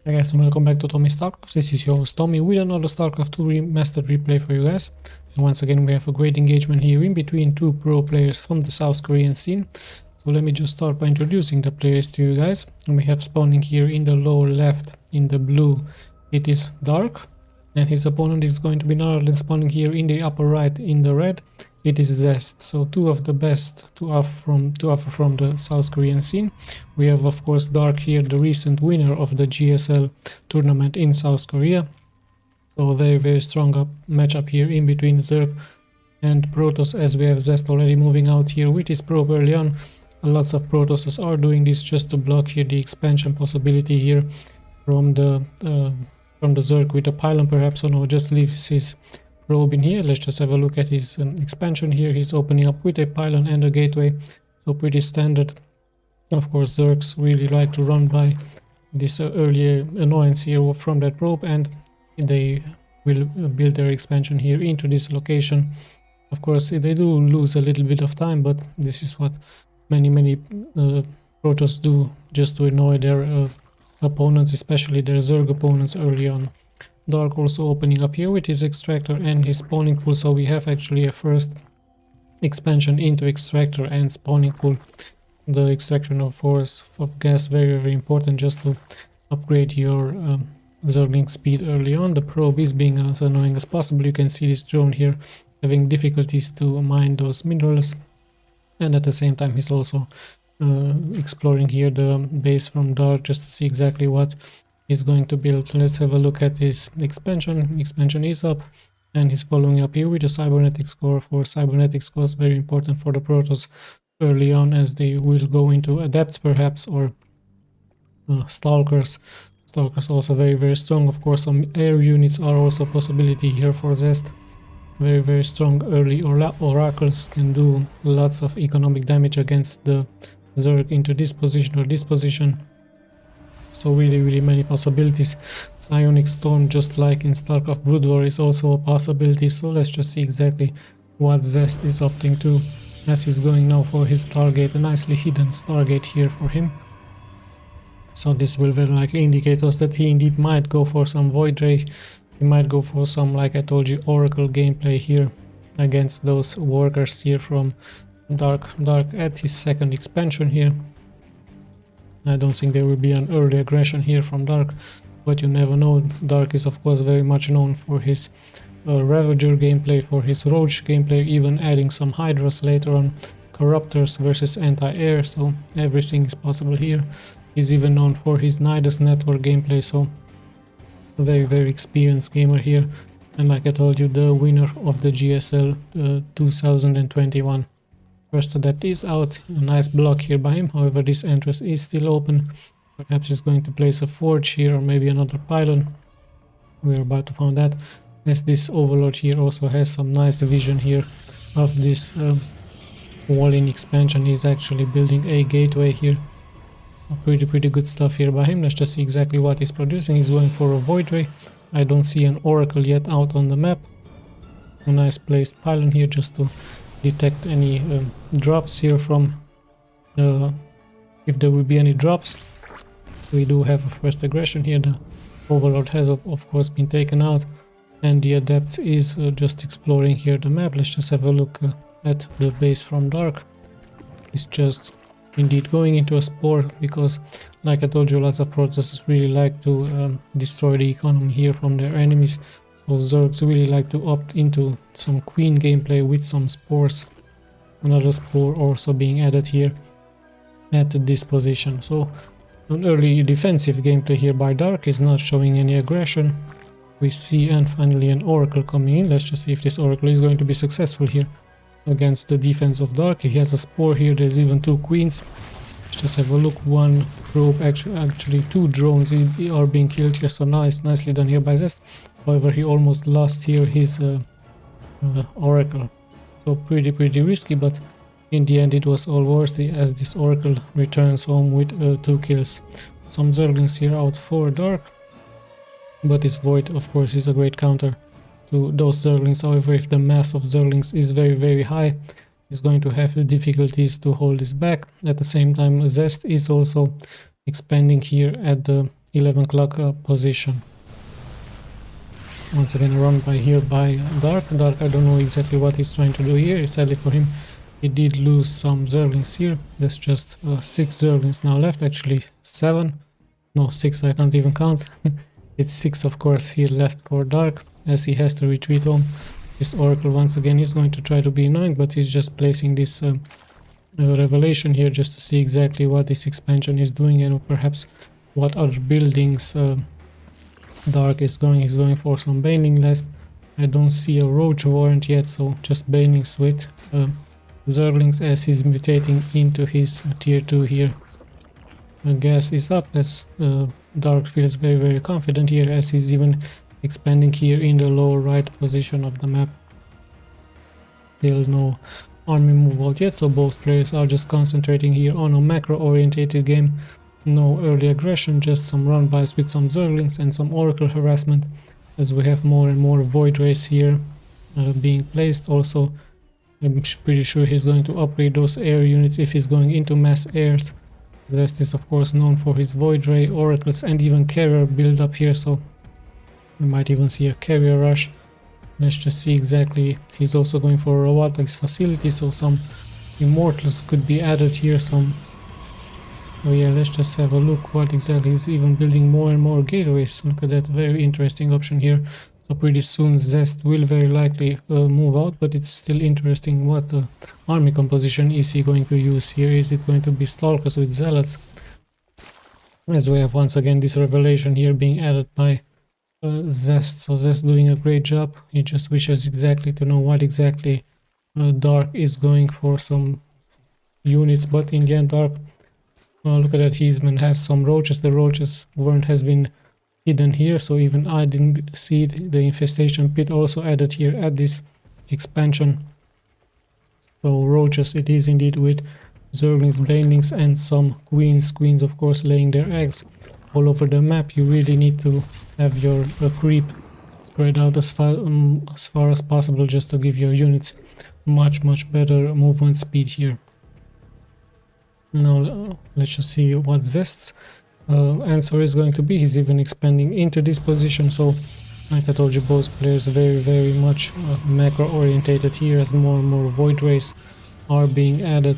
Hey guys, and welcome back to Tommy's Starcraft. This is your host Tommy with another Starcraft 2 Remastered replay for you guys. And once again we have a great engagement here in between two pro players from the South Korean scene. So let me just start by introducing the players to you guys. And we have spawning here in the lower left in the blue, it is Dark. And his opponent is going to be none other than spawning here in the upper right in the red. It is ZEST, so two of the best to offer from the South Korean scene. We have of course Dark here, the recent winner of the GSL tournament in South Korea. So a very strong matchup here in between Zerg and Protoss, as we have ZEST already moving out here with his probe early on. Lots of Protosses are doing this just to block here the expansion possibility here from the Zerg with a pylon perhaps, or no, just leaves his probe in here. Let's just have a look at his expansion here. He's opening up with a pylon and a gateway, so pretty standard. Of course Zergs really like to run by this early annoyance here from that probe, and they will build their expansion here into this location. Of course they do lose a little bit of time, but this is what many Protoss do just to annoy their opponents, especially their Zerg opponents early on. Dark also opening up here with his extractor and his spawning pool, so we have actually a first expansion into extractor and spawning pool. The extraction of force of gas very important just to upgrade your Zergling speed early on. The probe is being as annoying as possible. You can see this drone here having difficulties to mine those minerals, and at the same time he's also exploring here the base from Dark just to see exactly what he's going to build. Let's have a look at his expansion. Expansion is up, and he's following up here with a cybernetics core. For cybernetics cores, very important for the Protoss early on, as they will go into adepts perhaps, or stalkers. Stalkers also very strong. Of course some air units are also a possibility here for ZEST. Very strong early oracles can do lots of economic damage against the Zerg into this position or this position. So really many possibilities. Psionic Storm, just like in Starcraft, Broodwar is also a possibility. So let's just see exactly what ZEST is opting to, as he's going now for his Stargate, a nicely hidden Stargate here for him. So this will very likely indicate us that he indeed might go for some Void Ray. He might go for some, like I told you, Oracle gameplay here against those workers here from Dark at his second expansion here. I don't think there will be an early aggression here from Dark, but you never know. Dark is of course very much known for his Ravager gameplay, for his Roach gameplay, even adding some Hydras later on, Corruptors versus anti-air, so everything is possible here. He's even known for his Nidus network gameplay, so a very experienced gamer here, and like I told you, the winner of the GSL 2021. First adept is out, a nice block here by him. However, this entrance is still open. Perhaps he's going to place a forge here, or maybe another pylon. We're about to find that, as this overlord here also has some nice vision here of this wall-in expansion. He's actually building a gateway here. So pretty good stuff here by him. Let's just see exactly what he's producing. He's going for a Void Ray. I don't see an oracle yet out on the map. A nice placed pylon here just to detect any drops here from if there will be any drops. We do have a first aggression here. The overlord has of course been taken out, and the adept is just exploring here the map. Let's just have a look at the base from Dark. It's just indeed going into a spore, because like I told you, lots of Protosses really like to destroy the economy here from their enemies. So Zergs really like to opt into some queen gameplay with some spores. Another spore also being added here at this position. So an early defensive gameplay here by Dark is not showing any aggression. We see, and finally an oracle coming in. Let's just see if this oracle is going to be successful here against the defense of Dark. He has a spore here. There's even two queens. Let's just have a look. One probe, actually two drones are being killed here. So nicely done here by ZEST. However, he almost lost here his oracle, so pretty risky, but in the end it was all worthy, as this oracle returns home with 2 kills. Some Zerglings here out for Dark, but this Void of course is a great counter to those Zerglings. However, if the mass of Zerglings is very high, he's going to have difficulties to hold this back. At the same time, ZEST is also expanding here at the 11 o'clock position. Once again run by here by Dark. Dark, I don't know exactly what he's trying to do here. Sadly for him, he did lose some Zerglings here. There's just 6 Zerglings now left, actually 7. No, 6, I can't even count. It's 6 of course here left for Dark, as he has to retreat home. This Oracle once again is going to try to be annoying, but he's just placing this revelation here just to see exactly what this expansion is doing and perhaps what other buildings Dark is going. He's going for some Baneling Nest. I don't see a Roach Warrant yet, so just Banelings with Zerglings as he's mutating into his tier 2 here. Gas is up as Dark feels very confident here, as he's even expanding here in the lower right position of the map. Still no army move out yet, so both players are just concentrating here on a macro orientated game. No early aggression, just some run-bys with some Zerglings and some Oracle harassment, as we have more and more Void Rays here being placed. Also, I'm pretty sure he's going to upgrade those air units if he's going into mass airs. ZEST is of course known for his Void Ray, Oracles and even Carrier build up here, so we might even see a Carrier rush. Let's just see exactly. He's also going for a robotics facility, so some Immortals could be added here. Oh yeah, let's just have a look what exactly he's even building more and more gateways. Look at that, very interesting option here. So pretty soon ZEST will very likely move out, but it's still interesting what army composition is he going to use here. Is it going to be Stalkers with Zealots? As we have once again this revelation here being added by ZEST. So ZEST doing a great job. He just wishes exactly to know what exactly Dark is going for some units, but in the end Dark, look at that, he even has some Roaches. The Roaches warrant has been hidden here, so even I didn't see it. The infestation pit also added here at this expansion. So Roaches it is indeed, with Zerglings, Banelings and some Queens. Queens of course laying their eggs all over the map. You really need to have your creep spread out as far as possible, just to give your units much better movement speed here. Now let's just see what ZEST's answer is going to be. He's even expanding into this position, so like I told you, both players very much macro orientated here, as more and more Void Rays are being added.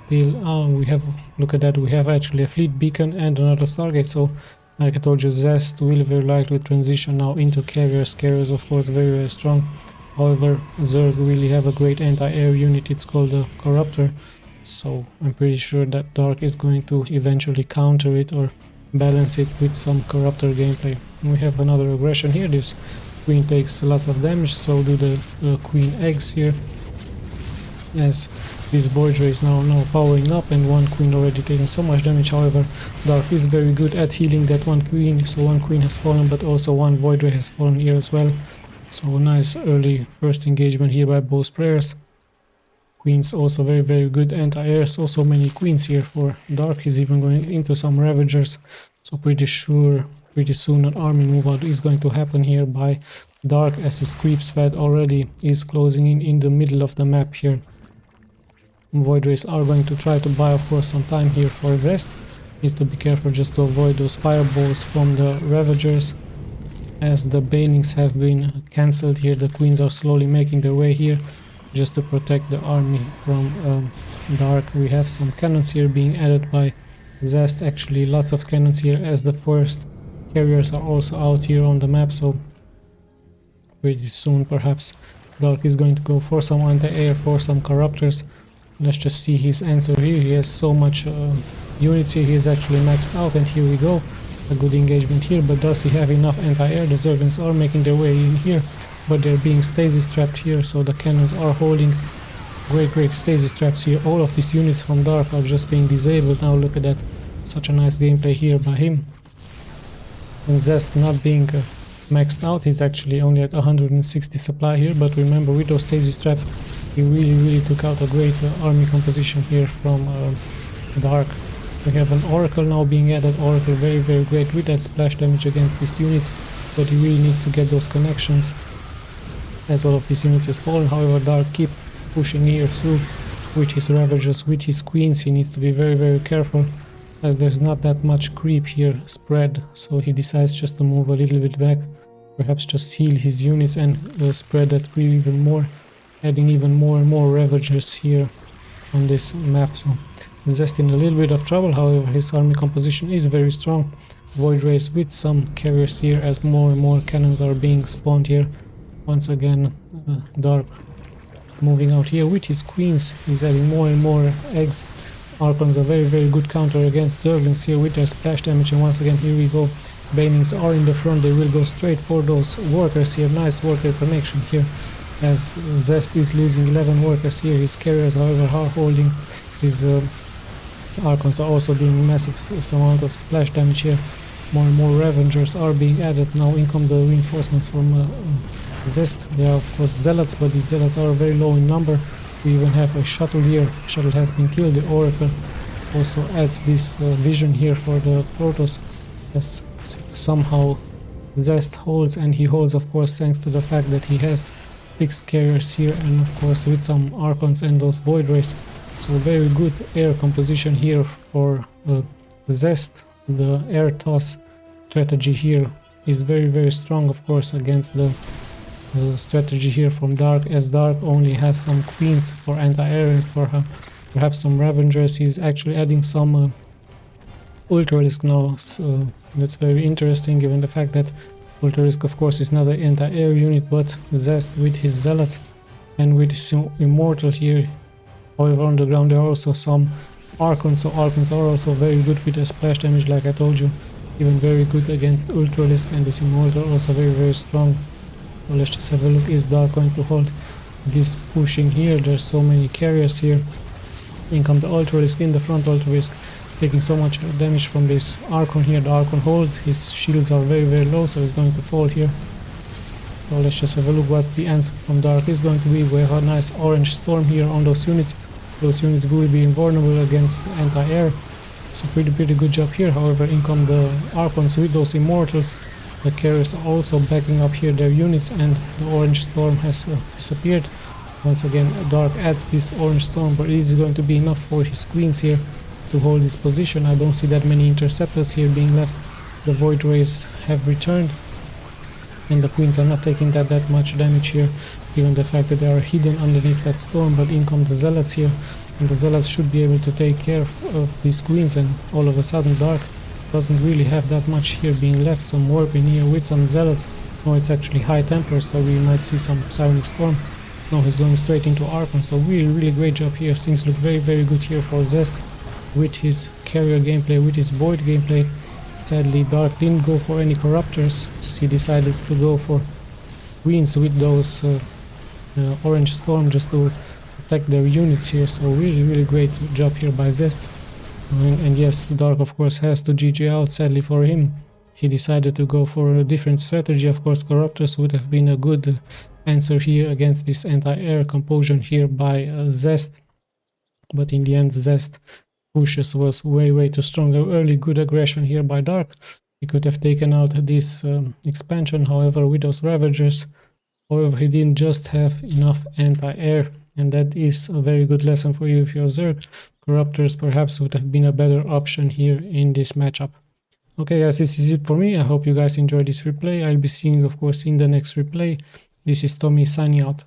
Still, we have, look at that, we have actually a fleet beacon and another Stargate, so like I told you, ZEST will very likely transition now into Carriers. Carriers of course very strong. However, Zerg really have a great anti-air unit, it's called the Corruptor. So I'm pretty sure that Dark is going to eventually counter it or balance it with some Corruptor gameplay. We have another aggression here. This Queen takes lots of damage, so do the Queen eggs here. As this Void Ray is now powering up and one Queen already taking so much damage. However, Dark is very good at healing that one Queen, so one Queen has fallen, but also one Void Ray has fallen here as well. So nice early first engagement here by both players. Queens also very good anti-air, so many Queens here for Dark. He's even going into some Ravagers, so pretty sure pretty soon an army move out is going to happen here by Dark, as his creep spread already is closing in the middle of the map here. Void Rays are going to try to buy of course some time here for ZEST. Needs to be careful just to avoid those fireballs from the Ravagers. As the Banelings have been cancelled here, the Queens are slowly making their way here just to protect the army from Dark. We have some cannons here being added by ZEST, actually lots of cannons here, as the first Carriers are also out here on the map, so pretty soon perhaps Dark is going to go for some anti-air, for some Corruptors. Let's just see his answer here. He has so much units here, he is actually maxed out, and here we go. A good engagement here, but does he have enough anti-air? The Zerglings are making their way in here, but they're being stasis trapped here, so the cannons are holding great stasis traps here. All of these units from Dark are just being disabled. Now look at that, such a nice gameplay here by him. And ZEST not being maxed out, he's actually only at 160 supply here, but remember, with those stasis traps he really took out a great army composition here from Dark. We have an Oracle now being added. Oracle very great with that splash damage against these units, but he really needs to get those connections as all of these units has fallen. However, Dark keep pushing here through with his Ravagers, with his Queens. He needs to be very careful as there's not that much creep here spread, so he decides just to move a little bit back, perhaps just heal his units and spread that creep even more, adding even more and more Ravagers here on this map. So ZvP in a little bit of trouble, however his army composition is very strong. Void Rays with some carriers here as more and more cannons are being spawned here. Once again Dark moving out here with his queens, he's adding more and more eggs. Archons a very good counter against Zerglings here with their splash damage, and once again here we go. Banings are in the front, they will go straight for those workers here. Nice worker connection here as ZvP is losing 11 workers here. His carriers however are holding. His Archons are also doing massive amount of splash damage here. More and more Ravagers are being added. Now in come the reinforcements from ZvP. They are of course Zealots, but these Zealots are very low in number. We even have a shuttle here. Shuttle has been killed. The Oracle also adds this vision here for the Protoss, as somehow ZvP holds, and he holds of course thanks to the fact that he has 6 carriers here, and of course with some Archons and those Void Rays. So very good air composition here for ZvP. The air toss strategy here is very strong of course against the strategy here from Dark, as Dark only has some queens for anti-air and for perhaps some Ravagers. He's actually adding some Ultralisk now, so that's very interesting given the fact that Ultralisk of course is not an anti-air unit, but ZvP with his Zealots and with his Immortal here. However on the ground there are also some Archons, so Archons are also very good with the splash damage like I told you, even very good against Ultralisk, and this Immortal also very strong. So let's just have a look. Is Dark going to hold this pushing here? There's so many carriers here. In come the Ultralisk in the front. Ultralisk taking so much damage from this Archon here. The Archon hold, his shields are very low, so he's going to fall here. So let's just have a look what the answer from Dark is going to be. We have a nice orange storm here on those units. Those units will be invulnerable against anti-air. So pretty good job here. However, in come the Archons with those Immortals. The carriers are also backing up here their units, and the orange storm has disappeared. Once again Dark adds this orange storm, but it is going to be enough for his queens here to hold this position. I don't see that many interceptors here being left. The Void Rays have returned, and the queens are not taking that much damage here, given the fact that they are hidden underneath that storm. But in come the Zealots here, and the Zealots should be able to take care of these queens, and all of a sudden Dark doesn't really have that much here being left. Some warp in here with some Zealots. No, it's actually High Templar, so we might see some Psionic Storm. No, he's going straight into Archon, so really great job here. Things look very good here for ZvP with his carrier gameplay, with his Void gameplay. Sadly Dark didn't go for any Corruptors, he decided to go for Queens with those Orange Storm just to protect their units here. So really great job here by ZvP. And yes, Dark of course has to GG out. Sadly for him, he decided to go for a different strategy. Of course Corruptors would have been a good answer here against this anti-air composition here by ZvP, but in the end ZvP pushes was way too strong. Early good aggression here by Dark. He could have taken out this expansion, however, with those Ravagers. However, he didn't just have enough anti-air, and that is a very good lesson for you if you're Zerg. Corruptors perhaps would have been a better option here in this matchup. Okay guys, this is it for me. I hope you guys enjoyed this replay. I'll be seeing you of course in the next replay. This is Tommy signing out.